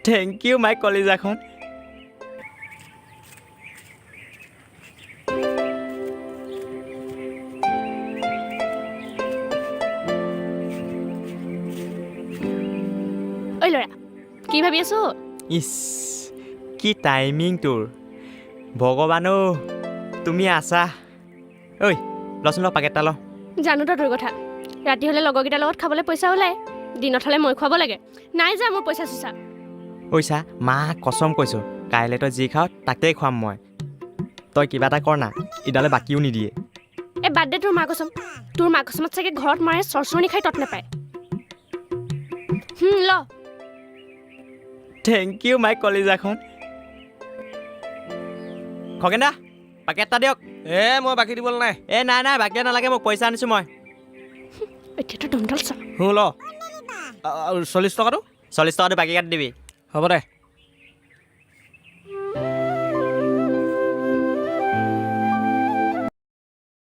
Thank you মাই কলিজাখন। ঐ ল'ৰা কি ভাবি আছো? ইছ কি টাইমিং তোৰ ভগৱানো তুমি আছা। ঐ লচোন ল পাকেট এটা ল। জানো তই তোৰ কথা ৰাতি হ'লে লগৰকেইটাৰ লগত খাবলৈ পইচা ওলায় দিনত হ'লে মই খুৱাব লাগে নাই যা মোৰ পইচা চইচা। ঐছা মাক কচম কৈছোঁ কাইলৈ তই যি খাৱ তাকেই খুৱাম মই। তই কিবা এটা কৰ না ইডালে বাকীও নিদিয়ে। এই বাদ দে তোৰ মা কচম তোৰ মা কচমত চাগে ঘৰত মাৰে চৰচৰণি খাই তত নাপায়। ল থেংক ইউ মাই কলিজাখন। খগেন দা পাকেট এটা দিয়ক। মই বাকী দিবলৈ নাই। নাই বাকী নালাগে মোক পইচা আনিছোঁ মই। এতিয়াতো দমডাল চা। ল 40 টকাটো 40 টকাটো বাকী কাটি দিবি। হ'ব দে।